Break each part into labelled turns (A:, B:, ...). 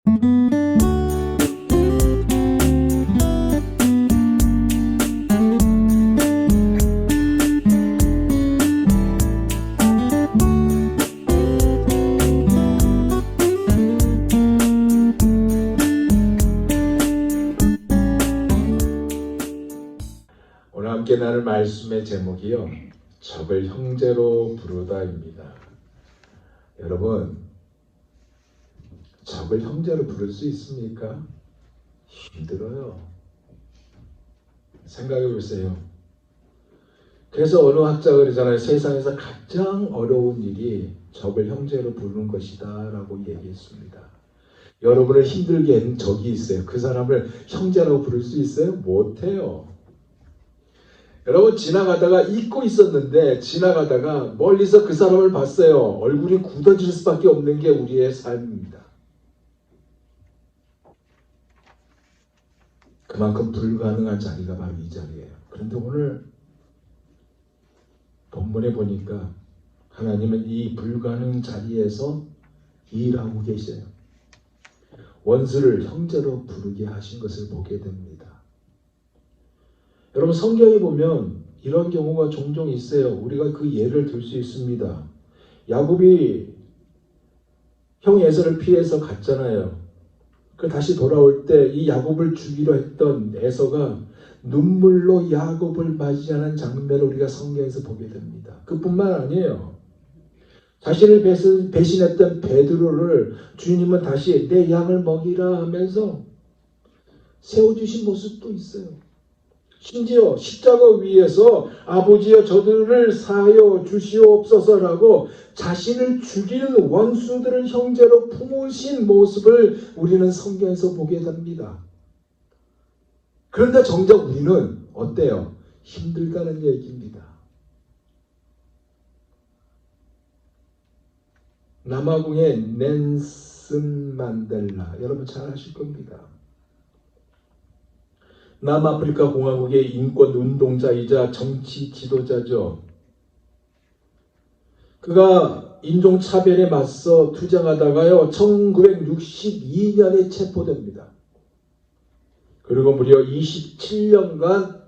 A: 오늘 함께 나눌 말씀의 제목이요, 적을 형제로 부르다입니다. 여러분, 적을 형제로 부를 수 있습니까? 힘들어요. 생각해 보세요. 그래서 어느 학자가 그러잖아요. 세상에서 가장 어려운 일이 적을 형제로 부르는 것이다 라고 얘기했습니다. 여러분을 힘들게 하는 적이 있어요. 그 사람을 형제라고 부를 수 있어요? 못해요. 여러분, 지나가다가 잊고 있었는데 지나가다가 멀리서 그 사람을 봤어요. 얼굴이 굳어질 수밖에 없는 게 우리의 삶입니다. 그만큼 불가능한 자리가 바로 이 자리예요. 그런데 오늘 본문에 보니까 하나님은 이 불가능한 자리에서 일하고 계셔요. 원수를 형제로 부르게 하신 것을 보게 됩니다. 여러분, 성경에 보면 이런 경우가 종종 있어요. 우리가 그 예를 들 수 있습니다. 야곱이 형 에서를 피해서 갔잖아요. 그 다시 돌아올 때 이 야곱을 죽이려 했던 에서가 눈물로 야곱을 맞이하는 장면을 우리가 성경에서 보게 됩니다. 그뿐만 아니에요. 자신을 배신했던 베드로를 주님은 다시 내 양을 먹이라 하면서 세워주신 모습도 있어요. 심지어 십자가 위에서 아버지여 저들을 사하여 주시옵소서라고 자신을 죽이는 원수들을 형제로 품으신 모습을 우리는 성경에서 보게 됩니다. 그런데 정작 우리는 어때요? 힘들다는 얘기입니다. 남아공의 넬슨 만델라, 여러분 잘 아실 겁니다. 남아프리카 공화국의 인권 운동자이자 정치 지도자죠. 그가 인종차별에 맞서 투쟁하다가요, 1962년에 체포됩니다. 그리고 무려 27년간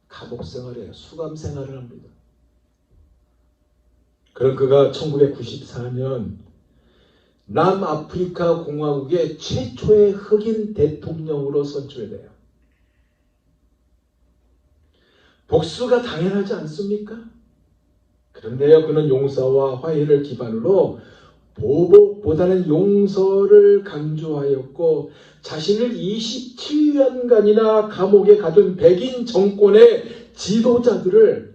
A: 감옥 생활해요. 수감 생활을 합니다. 그런 그가 1994년 남아프리카 공화국의 최초의 흑인 대통령으로 선출돼요. 복수가 당연하지 않습니까? 그런데요, 그는 용서와 화해를 기반으로 보복보다는 용서를 강조하였고, 자신을 27년간이나 감옥에 가둔 백인 정권의 지도자들을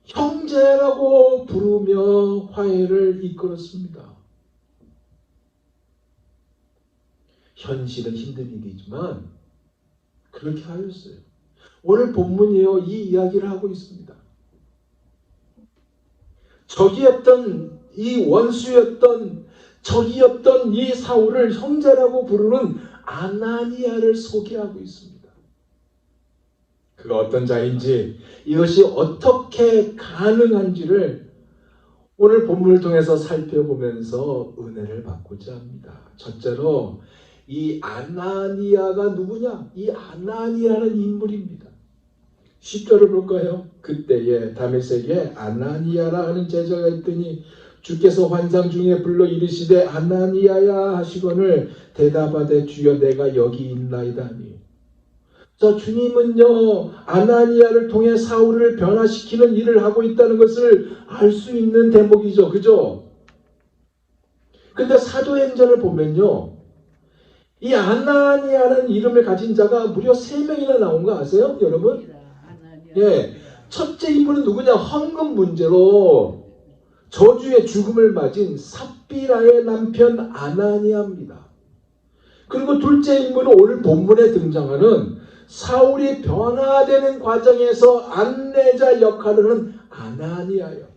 A: 형제라고 부르며 화해를 이끌었습니다. 현실은 힘든 일이지만 그렇게 하였어요. 오늘 본문이요, 이 이야기를 하고 있습니다. 적이었던 이 원수였던 적이었던 이 사울을 형제라고 부르는 아나니아를 소개하고 있습니다. 그가 어떤 자인지, 이것이 어떻게 가능한지를 오늘 본문을 통해서 살펴보면서 은혜를 받고자 합니다. 첫째로 이 아나니아가 누구냐? 이 아나니아는 인물입니다. 10절을 볼까요? 그때에 다메섹에 아나니아라 하는 제자가 있더니 주께서 환상 중에 불러 이르시되 아나니아야 하시거늘 대답하되 주여 내가 여기 있나이다 하니. 자, 주님은요, 아나니아를 통해 사울을 변화시키는 일을 하고 있다는 것을 알 수 있는 대목이죠. 그죠? 근데 사도행전을 보면요, 이 아나니아라는 이름을 가진 자가 무려 3명이나 나온 거 아세요, 여러분? 예, 첫째 인물은 누구냐? 헌금 문제로 저주의 죽음을 맞은 삽비라의 남편 아나니아입니다. 그리고 둘째 인물은 오늘 본문에 등장하는 사울이 변화되는 과정에서 안내자 역할을 하는 아나니아예요.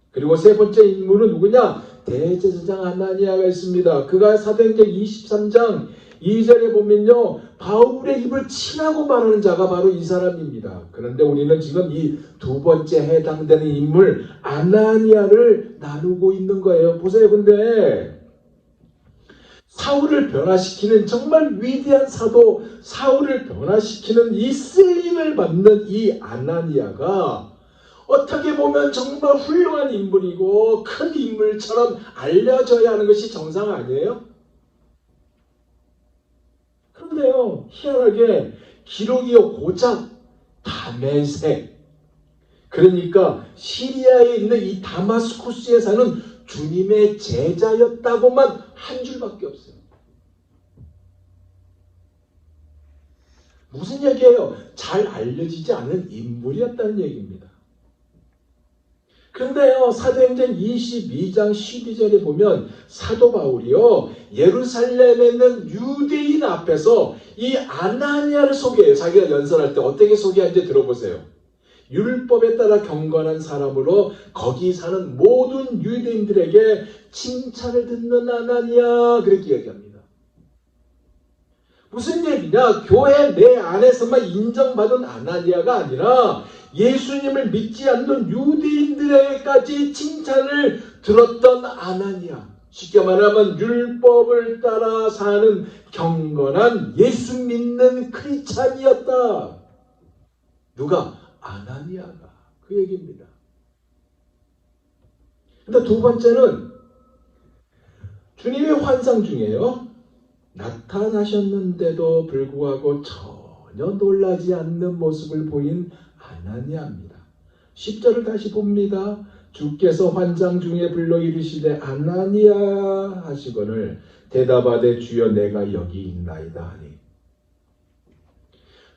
A: 그리고 세 번째 인물은 누구냐? 대제사장 아나니아가 있습니다. 그가 사도행전 23장 2절에 보면요, 바울의 입을 치라고 말하는 자가 바로 이 사람입니다. 그런데 우리는 지금 이 두 번째 해당되는 인물 아나니아를 나누고 있는 거예요. 보세요. 근데 사울을 변화시키는 정말 위대한 사도, 사울을 변화시키는 이 쓰임을 받는 이 아나니아가 어떻게 보면 정말 훌륭한 인물이고 큰 인물처럼 알려져야 하는 것이 정상 아니에요? 그런데요, 희한하게 기록이요 고작 다메섹, 그러니까 시리아에 있는 이 다마스쿠스에 사는 주님의 제자였다고만 한 줄밖에 없어요. 무슨 얘기예요? 잘 알려지지 않은 인물이었다는 얘기입니다. 그런데요, 사도행전 22장 12절에 보면 사도 바울이요, 예루살렘에 있는 유대인 앞에서 이 아나니아를 소개해요. 자기가 연설할 때 어떻게 소개하는지 들어보세요. 율법에 따라 경건한 사람으로 거기 사는 모든 유대인들에게 칭찬을 듣는 아나니아, 그렇게 얘기합니다. 무슨 얘기냐? 교회 내 안에서만 인정받은 아나니아가 아니라 예수님을 믿지 않는 유대인들에게까지 칭찬을 들었던 아나니아. 쉽게 말하면 율법을 따라 사는 경건한 예수 믿는 크리스찬이었다. 누가? 아나니아가. 그 얘기입니다. 근데 두 번째는 주님의 환상 중에요, 나타나셨는데도 불구하고 전혀 놀라지 않는 모습을 보인 아나니아입니다. 10절을 다시 봅니다. 주께서 환상 중에 불러 이르시되 아나니아 하시거늘 대답하되 주여 내가 여기 있나이다 하니.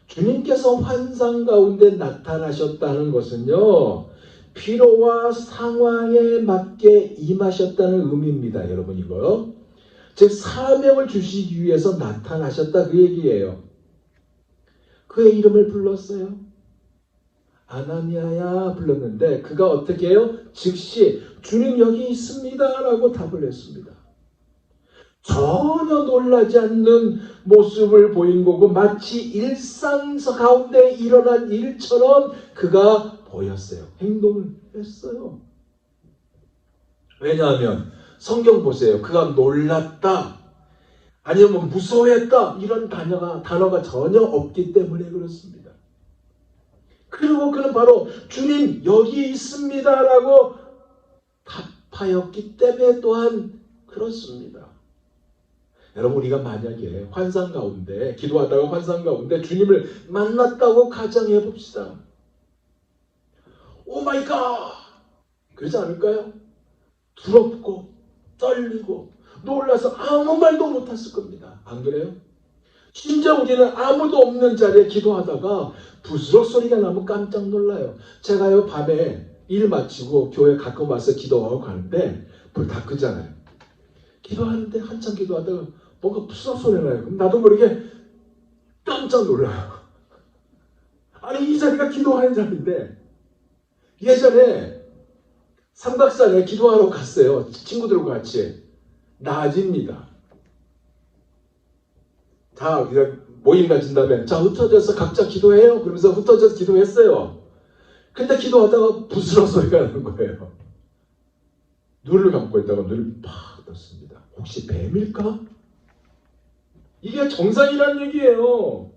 A: 주님께서 환상 가운데 나타나셨다는 것은요, 필요와 상황에 맞게 임하셨다는 의미입니다. 여러분, 이거요. 즉 사명을 주시기 위해서 나타나셨다, 그 얘기예요. 그의 이름을 불렀어요. 아나니아야 불렀는데 그가 어떻게 해요? 즉시 주님 여기 있습니다 라고 답을 했습니다. 전혀 놀라지 않는 모습을 보인 거고 마치 일상 가운데 일어난 일처럼 그가 보였어요. 행동을 했어요. 왜냐하면 성경 보세요. 그가 놀랐다, 아니면 무서워했다, 이런 단어가 전혀 없기 때문에 그렇습니다. 그리고 그는 바로 주님 여기 있습니다 라고 답하였기 때문에 또한 그렇습니다. 여러분, 우리가 만약에 환상 가운데 기도하다가 환상 가운데 주님을 만났다고 가정해 봅시다. 오 마이 갓! 그러지 않을까요? 두렵고 떨리고 놀라서 아무 말도 못했을 겁니다. 안 그래요? 진짜 우리는 아무도 없는 자리에 기도하다가 부스럭 소리가 나면 깜짝 놀라요. 제가요, 밤에 일 마치고 교회 가끔 와서 기도하고 가는데 불 다 끄잖아요. 기도하는데 한참 기도하다가 뭔가 부스럭 소리가 나요. 그럼 나도 모르게 깜짝 놀라요. 아니, 이 자리가 기도하는 자리인데, 예전에 삼각산에 기도하러 갔어요. 친구들과 같이. 낮입니다. 다 모임 가진 다음에 자, 흩어져서 각자 기도해요. 그러면서 흩어져서 기도했어요. 근데 기도하다가 부스럭 소리가 나는 거예요. 눈을 감고 있다가 눈을 팍 떴습니다. 혹시 뱀일까? 이게 정상이라는 얘기예요.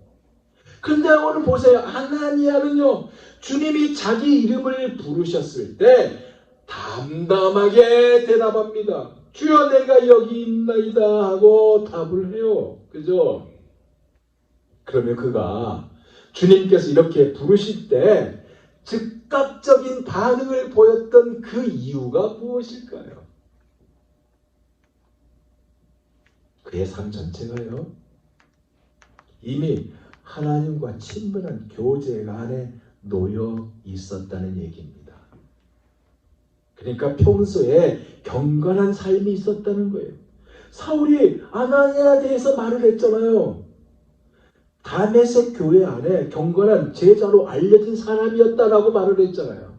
A: 근데 오늘 보세요. 아나니아는요, 주님이 자기 이름을 부르셨을 때 담담하게 대답합니다. 주여 내가 여기 있나이다 하고 답을 해요. 그죠? 그러면 그가 주님께서 이렇게 부르실 때 즉각적인 반응을 보였던 그 이유가 무엇일까요? 그의 삶 전체가요, 이미 하나님과 친밀한 교제 안에 놓여 있었다는 얘기입니다. 그러니까 평소에 경건한 삶이 있었다는 거예요. 사울이 아나니아에 대해서 말을 했잖아요. 다메섹 교회 안에 경건한 제자로 알려진 사람이었다라고 말을 했잖아요.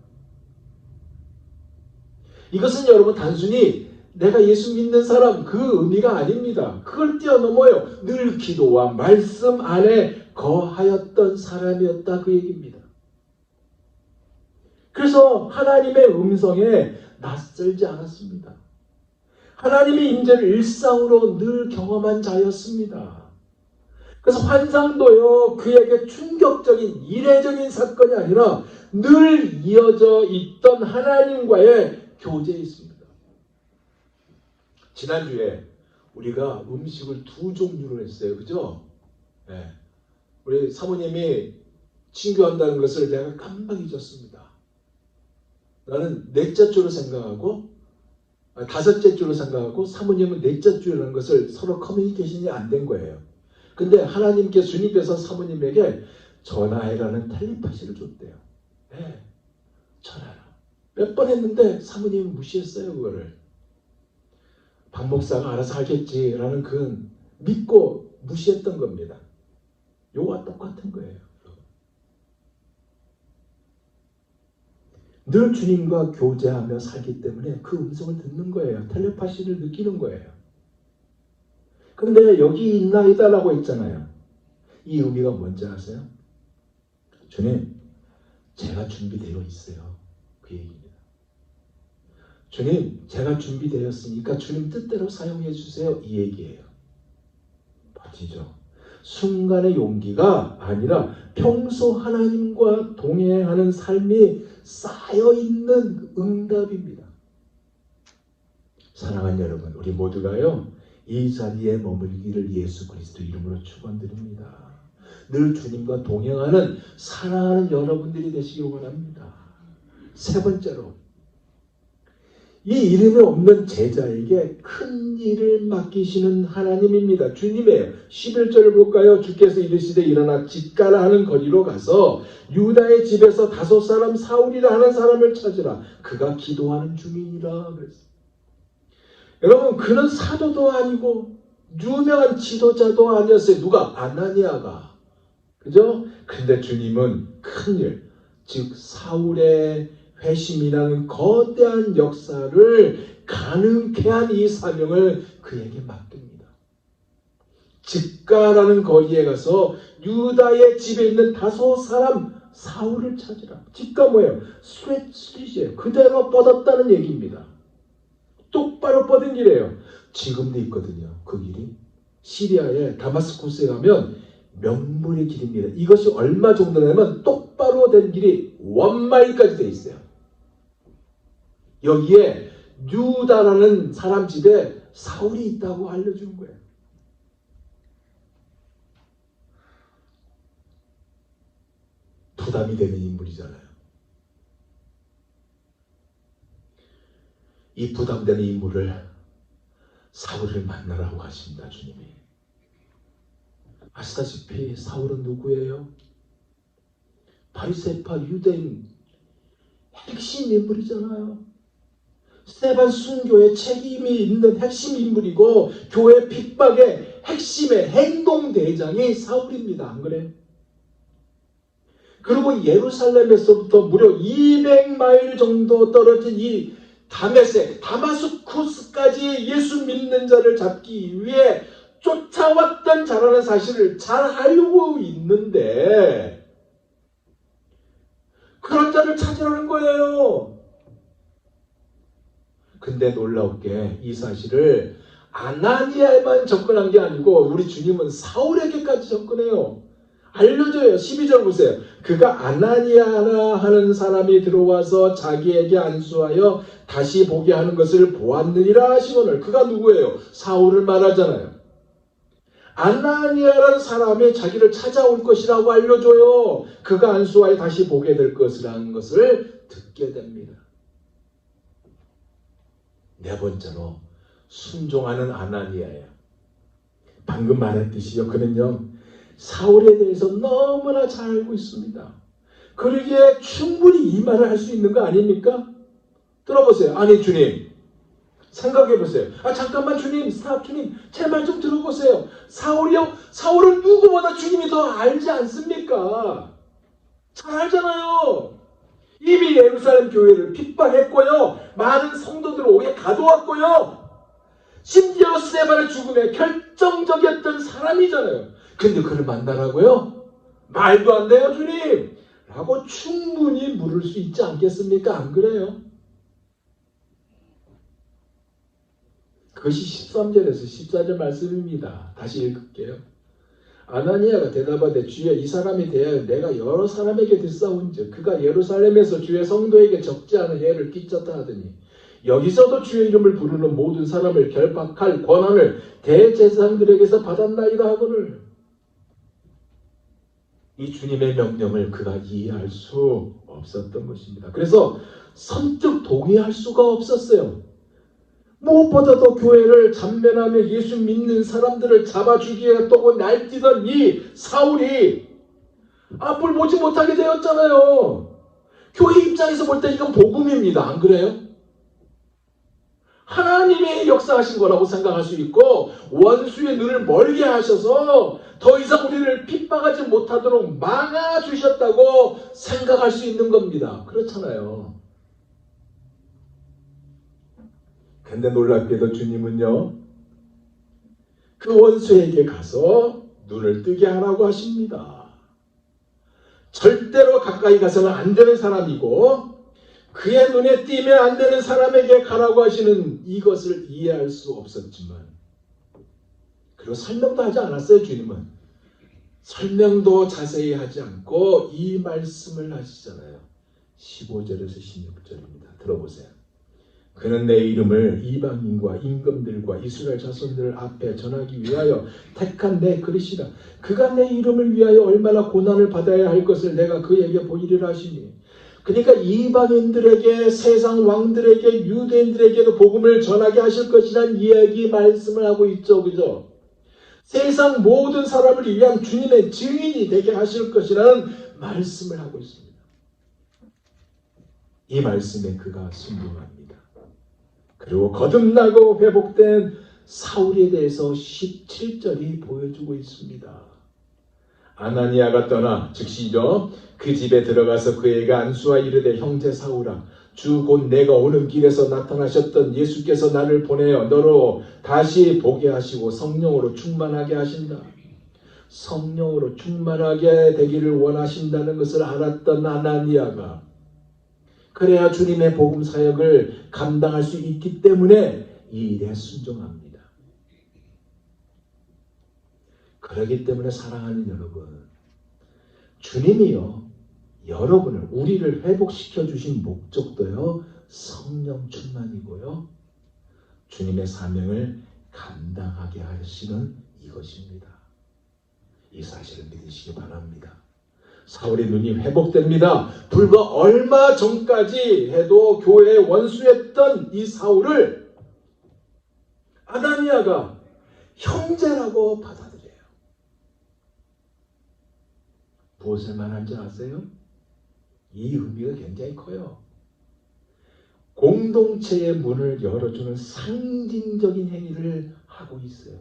A: 이것은 여러분 단순히 내가 예수 믿는 사람 그 의미가 아닙니다. 그걸 뛰어넘어요. 늘 기도와 말씀 안에 거하였던 사람이었다, 그 얘기입니다. 그래서 하나님의 음성에 낯설지 않았습니다. 하나님의 임재를 일상으로 늘 경험한 자였습니다. 그래서 환상도요, 그에게 충격적인 이례적인 사건이 아니라 늘 이어져 있던 하나님과의 교제에 있습니다. 지난주에 우리가 음식을 두 종류로 했어요. 그죠? 네. 우리 사모님이 친교한다는 것을 내가 깜빡 잊었습니다. 나는 넷째 주로 생각하고 다섯째 주로 생각하고 사모님은 넷째 주라는 것을 서로 커뮤니케이션이 안 된 거예요. 근데 하나님께 주님께서 사모님에게 전화해라는 텔레파시를 줬대요. 네, 전화라. 몇 번 했는데 사모님이 무시했어요. 그거를. 박 목사가 알아서 하겠지라는 그 믿고 무시했던 겁니다. 요와 똑같은 거예요. 늘 주님과 교제하며 살기 때문에 그 음성을 듣는 거예요. 텔레파시를 느끼는 거예요. 그런데 여기 있나이다라고 했잖아요. 이 의미가 뭔지 아세요? 주님, 제가 준비되어 있어요. 그 얘기입니다. 주님, 제가 준비되었으니까 주님 뜻대로 사용해 주세요. 이 얘기예요. 버티죠. 순간의 용기가 아니라 평소 하나님과 동행하는 삶이 쌓여있는 응답입니다. 사랑하는 여러분, 우리 모두가요, 이 자리에 머물기를 예수 그리스도 이름으로 축원드립니다. 늘 주님과 동행하는 사랑하는 여러분들이 되시길 원합니다. 세 번째로, 이 이름이 없는 제자에게 큰 일을 맡기시는 하나님입니다. 주님이에요. 11절을 볼까요? 주께서 이르시되 일어나 집가라 하는 거리로 가서 유다의 집에서 다섯 사람 사울이라 하는 사람을 찾으라. 그가 기도하는 중이니라 그랬어요. 여러분, 그는 사도도 아니고 유명한 지도자도 아니었어요. 누가? 아나니아가. 그죠? 근데 주님은 큰 일, 즉 사울의 회심이라는 거대한 역사를 가능케 한 이 사명을 그에게 맡깁니다. 집가라는 거리에 가서 유다의 집에 있는 다섯 사람 사울을 찾으라. 집가 뭐예요? 스트릿이에요. 그대로 뻗었다는 얘기입니다. 똑바로 뻗은 길이에요. 지금도 있거든요. 그 길이. 시리아의 다마스쿠스에 가면 명물의 길입니다. 이것이 얼마 정도냐면 똑바로 된 길이 1마일까지 돼 있어요. 여기에 유다라는 사람 집에 사울이 있다고 알려주는 거예요. 부담이 되는 인물이잖아요. 이 부담되는 인물을 사울을 만나라고 하십니다. 주님이. 아시다시피 사울은 누구예요? 바리새파 유대인 핵심 인물이잖아요. 스데반 순교의 책임이 있는 핵심 인물이고 교회 핍박의 핵심의 행동대장이 사울입니다. 안 그래? 그리고 예루살렘에서부터 무려 200마일 정도 떨어진 이 다마스쿠스까지 예수 믿는 자를 잡기 위해 쫓아왔던 자라는 사실을 잘 알고 있는데 그런 자를 찾으라는 거예요. 근데 놀랍게 이 사실을 아나니아에만 접근한 게 아니고 우리 주님은 사울에게까지 접근해요. 알려줘요. 12절 보세요. 그가 아나니아라 하는 사람이 들어와서 자기에게 안수하여 다시 보게 하는 것을 보았느니라 하시거늘. 그가 누구예요? 사울을 말하잖아요. 아나니아라는 사람이 자기를 찾아올 것이라고 알려줘요. 그가 안수하여 다시 보게 될 것이라는 것을 듣게 됩니다. 네 번째로 순종하는 아나니아예요. 방금 말했듯이요. 그는요. 사울에 대해서 너무나 잘 알고 있습니다. 그러기에 충분히 이 말을 할 수 있는 거 아닙니까? 들어보세요. 아니 주님. 생각해보세요. 잠깐만 주님. 스탑 주님. 제 말 좀 들어보세요. 사울이요? 사울은 누구보다 주님이 더 알지 않습니까? 잘 알잖아요. 이미 예루살렘 교회를 핍박했고요. 많은 성도들을 오게 가둬왔고요. 심지어 스데반의 죽음에 결정적이었던 사람이잖아요. 근데 그를 만나라고요? 말도 안 돼요, 주님. 라고 충분히 물을 수 있지 않겠습니까? 안 그래요? 그것이 13절에서 14절 말씀입니다. 다시 읽을게요. 아나니아가 대답하되 주여 이 사람에 대하여 내가 여러 사람에게 들싸운즉 그가 예루살렘에서 주의 성도에게 적지 않은 해를 끼쳤다 하더니 여기서도 주의 이름을 부르는 모든 사람을 결박할 권한을 대제사장들에게서 받았나이다 하거늘. 이 주님의 명령을 그가 이해할 수 없었던 것입니다. 그래서 선뜻 동의할 수가 없었어요. 무엇보다도 교회를 잔멸하며 예수 믿는 사람들을 잡아 죽이겠다고 날뛰던 이 사울이 앞을 보지 못하게 되었잖아요. 교회 입장에서 볼 때 이건 복음입니다. 안 그래요? 하나님의 역사하신 거라고 생각할 수 있고 원수의 눈을 멀게 하셔서 더 이상 우리를 핍박하지 못하도록 막아주셨다고 생각할 수 있는 겁니다. 그렇잖아요. 근데 놀랍게도 주님은요, 그 원수에게 가서 눈을 뜨게 하라고 하십니다. 절대로 가까이 가서는 안 되는 사람이고 그의 눈에 띄면 안 되는 사람에게 가라고 하시는 이것을 이해할 수 없었지만, 그리고 설명도 하지 않았어요. 주님은 설명도 자세히 하지 않고 이 말씀을 하시잖아요. 15절에서 16절입니다. 들어보세요. 그는 내 이름을 이방인과 임금들과 이스라엘 자손들 앞에 전하기 위하여 택한 내 그릇이라. 그가 내 이름을 위하여 얼마나 고난을 받아야 할 것을 내가 그에게 보이리라 하시니. 그러니까 이방인들에게, 세상 왕들에게, 유대인들에게도 복음을 전하게 하실 것이라는 이야기 말씀을 하고 있죠. 그죠? 세상 모든 사람을 위한 주님의 증인이 되게 하실 것이라는 말씀을 하고 있습니다. 이 말씀에 그가 순종합니다. 그리고 거듭나고 회복된 사울에 대해서 17절이 보여주고 있습니다. 아나니아가 떠나 즉시죠, 그 집에 들어가서 그에게 안수하 이르되 형제 사울아, 주 곧 내가 오는 길에서 나타나셨던 예수께서 나를 보내어 너로 다시 보게 하시고 성령으로 충만하게 하신다. 성령으로 충만하게 되기를 원하신다는 것을 알았던 아나니아가 그래야 주님의 복음 사역을 감당할 수 있기 때문에 이 일에 순종합니다. 그렇기 때문에 사랑하는 여러분, 주님이요, 여러분을, 우리를 회복시켜 주신 목적도요, 성령 충만이고요, 주님의 사명을 감당하게 하시는 이것입니다. 이 사실을 믿으시기 바랍니다. 사울의 눈이 회복됩니다. 불과 얼마 전까지 해도 교회의 원수였던 이 사울을 아나니아가 형제라고 받아들여요. 무엇을 말하는지 아세요? 이 의미가 굉장히 커요. 공동체의 문을 열어주는 상징적인 행위를 하고 있어요.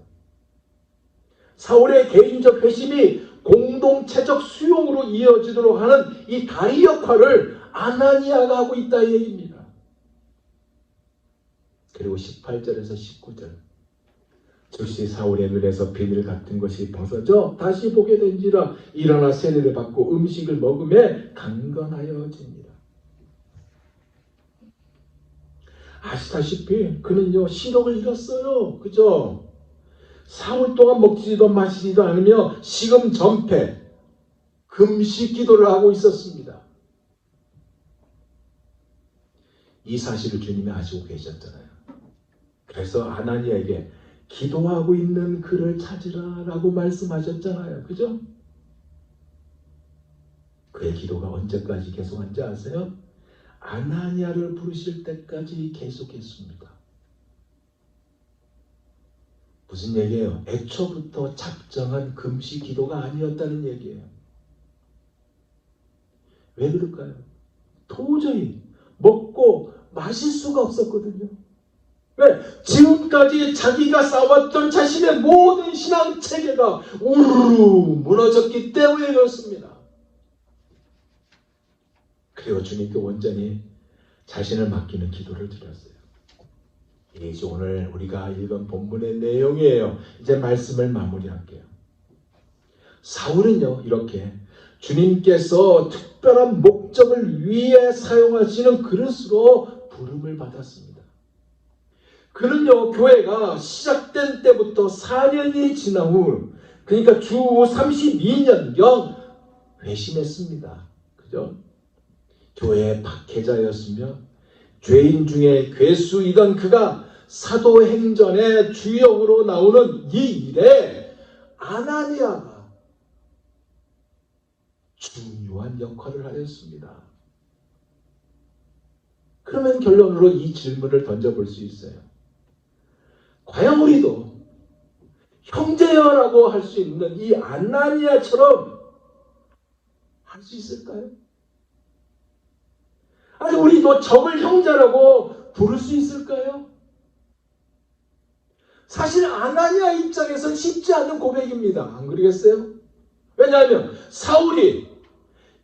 A: 사울의 개인적 회심이 공동체적 수용으로 이어지도록 하는 이 다리 역할을 아나니아가 하고 있다 이 얘기입니다. 그리고 18절에서 19절, 즉시 사울의 눈에서 비늘 같은 것이 벗어져 다시 보게 된지라 일어나 세례를 받고 음식을 먹음에 강건하여집니다. 아시다시피 그는요, 시력을 잃었어요. 그죠? 사흘 동안 먹지도 마시지도 않으며 식음 전폐, 금식 기도를 하고 있었습니다. 이 사실을 주님이 아시고 계셨잖아요. 그래서 아나니아에게 기도하고 있는 그를 찾으라 라고 말씀하셨잖아요. 그죠? 그의 기도가 언제까지 계속한지 아세요? 아나니아를 부르실 때까지 계속했습니다. 무슨 얘기예요? 애초부터 작정한 금식 기도가 아니었다는 얘기예요. 왜 그럴까요? 도저히 먹고 마실 수가 없었거든요. 왜? 지금까지 자기가 쌓았던 자신의 모든 신앙 체계가 우르르 무너졌기 때문에 그렇습니다. 그리고 주님께 온전히 자신을 맡기는 기도를 드렸어요. 이제 오늘 우리가 읽은 본문의 내용이에요. 이제 말씀을 마무리할게요. 사울은요, 이렇게 주님께서 특별한 목적을 위해 사용하시는 그릇으로 부름을 받았습니다. 그는요, 교회가 시작된 때부터 4년이 지난 후, 그러니까 주 32년경 회심했습니다. 그죠? 교회의 박해자였으며 죄인 중에 괴수이던 그가 사도행전의 주역으로 나오는 이 일에 아나니아가 중요한 역할을 하였습니다. 그러면 결론으로 이 질문을 던져볼 수 있어요. 과연 우리도 형제여라고 할 수 있는 이 아나니아처럼 할 수 있을까요? 아니, 우리도 적을 형제라고 부를 수 있을까요? 사실 아나니아 입장에서는 쉽지 않은 고백입니다. 안 그러겠어요? 왜냐하면 사울이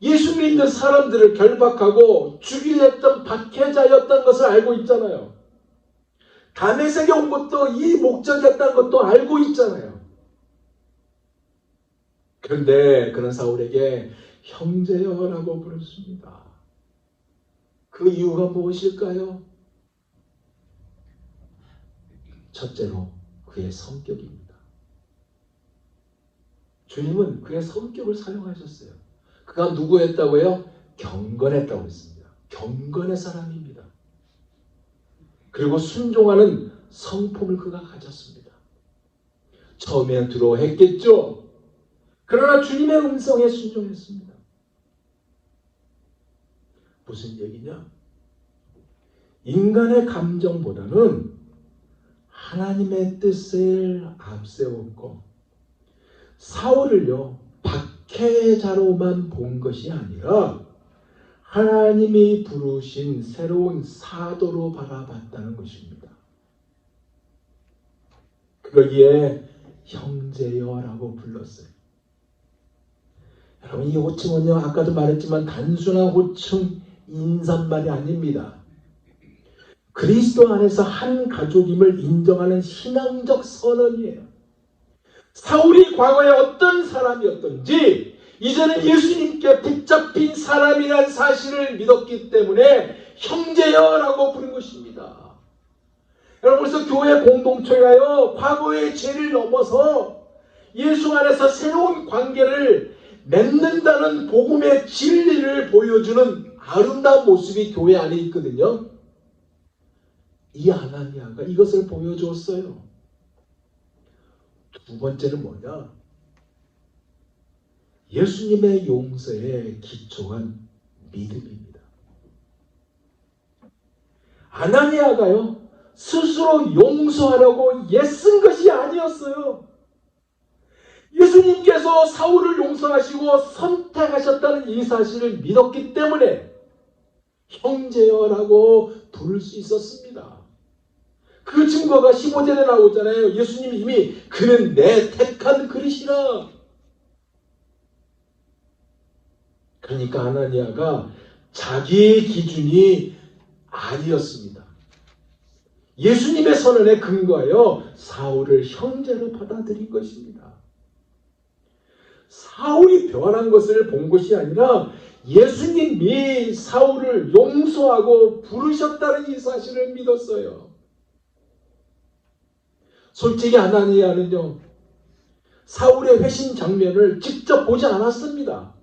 A: 예수 믿는 사람들을 결박하고 죽이려 했던 박해자였던 것을 알고 있잖아요. 다메섹에 온 것도 이 목적이었다는 것도 알고 있잖아요. 그런데 그는 사울에게 형제여라고 부르습니다. 그 이유가 무엇일까요? 첫째로 그의 성격입니다. 주님은 그의 성격을 사용하셨어요. 그가 누구였다고요? 경건했다고 했습니다. 경건의 사람입니다. 그리고 순종하는 성품을 그가 가졌습니다. 처음에는 두려워했겠죠. 그러나 주님의 음성에 순종했습니다. 무슨 얘기냐? 인간의 감정보다는 하나님의 뜻을 앞세웠고 사울을요 박해자로만 본 것이 아니라 하나님이 부르신 새로운 사도로 바라봤다는 것입니다. 그러기에 형제여라고 불렀어요. 여러분, 이 호칭은요 아까도 말했지만 단순한 호칭 인사말이 아닙니다. 그리스도 안에서 한 가족임을 인정하는 신앙적 선언이에요. 사울이 과거에 어떤 사람이었던지 이제는 예수님께 붙잡힌 사람이라는 사실을 믿었기 때문에 형제여라고 부른 것입니다. 여러분, 그래서 교회 공동체가요 과거의 죄를 넘어서 예수 안에서 새로운 관계를 맺는다는 복음의 진리를 보여주는 아름다운 모습이 교회 안에 있거든요. 이 아나니아가 이것을 보여줬어요. 두 번째는 뭐냐? 예수님의 용서에 기초한 믿음입니다. 아나니아가요 스스로 용서하려고 애쓴 것이 아니었어요. 예수님께서 사울을 용서하시고 선택하셨다는 이 사실을 믿었기 때문에 형제여라고 부를 수 있었습니다. 그 증거가 15절에 나오잖아요. 예수님이 이미 그는 내 택한 그릇이라. 그러니까 아나니아가 자기의 기준이 아니었습니다. 예수님의 선언에 근거하여 사울을 형제로 받아들인 것입니다. 사울이 변한 것을 본 것이 아니라 예수님이 사울을 용서하고 부르셨다는 이 사실을 믿었어요. 솔직히 아나니아는요 사울의 회심 장면을 직접 보지 않았습니다.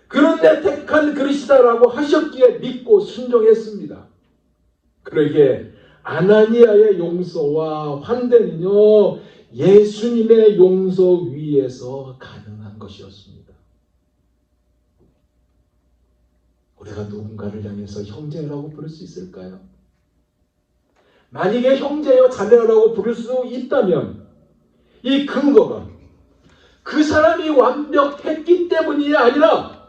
A: 그는 내 택한 그릇이다라고 하셨기에 믿고 순종했습니다. 그러기에 아나니아의 용서와 환대는요 예수님의 용서 위에서 가능한 것이었습니다. 우리가 누군가를 향해서 형제라고 부를 수 있을까요? 만약에 형제여 자매라고 부를 수 있다면 이 근거가 그 사람이 완벽했기 때문이 아니라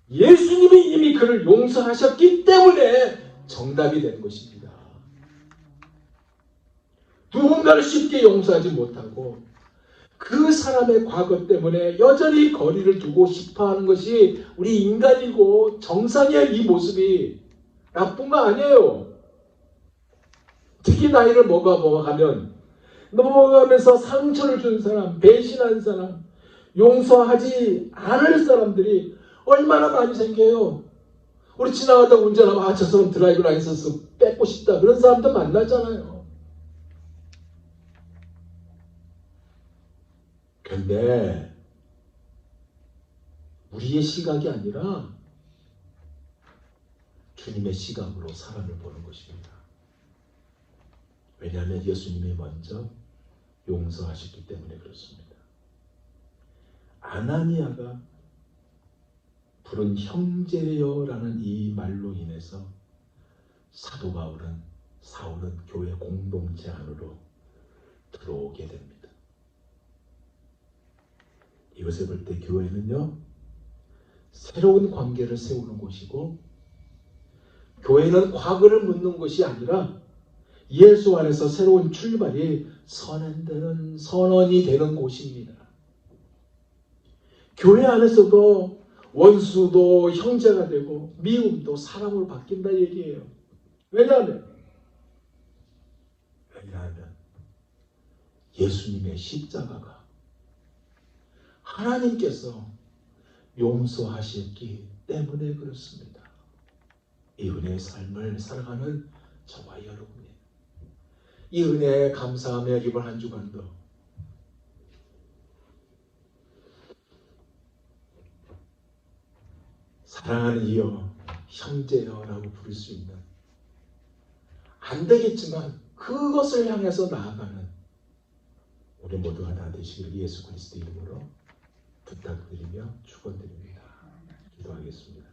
A: 예수님이 이미 그를 용서하셨기 때문에 정답이 된 것입니다. 누군가를 쉽게 용서하지 못하고 그 사람의 과거 때문에 여전히 거리를 두고 싶어하는 것이 우리 인간이고 정상의 이 모습이 나쁜 거 아니에요. 특히 나이를 먹어가면 넘어가면서 상처를 준 사람, 배신한 사람, 용서하지 않을 사람들이 얼마나 많이 생겨요. 우리 지나가다가 운전하면 저 사람 드라이브 라이선스 뺏고 싶다. 그런 사람도 만나잖아요. 그런데 우리의 시각이 아니라 주님의 시각으로 사람을 보는 것입니다. 왜냐하면 예수님이 먼저 용서하셨기 때문에 그렇습니다. 아나니아가 부른 형제여라는 이 말로 인해서 사도 바울은 사울은 교회 공동체 안으로 들어오게 됩니다. 이것을 볼 때 교회는요, 새로운 관계를 세우는 곳이고, 교회는 과거를 묻는 것이 아니라 예수 안에서 새로운 출발이 선언이 되는 곳입니다. 교회 안에서도 원수도 형제가 되고 미움도 사랑으로 바뀐다 얘기예요. 왜냐하면 예수님의 십자가가 하나님께서 용서하셨기 때문에 그렇습니다. 이 은혜의 삶을 살아가는 저와 여러분이 이 은혜에 감사하며 이번 한 주간도 사랑하는 이여, 형제여라고 부를 수 있는, 안 되겠지만 그것을 향해서 나아가는 우리 모두가 다 되시길 예수 그리스도 이름으로 부탁드리며 축원드립니다. 기도하겠습니다.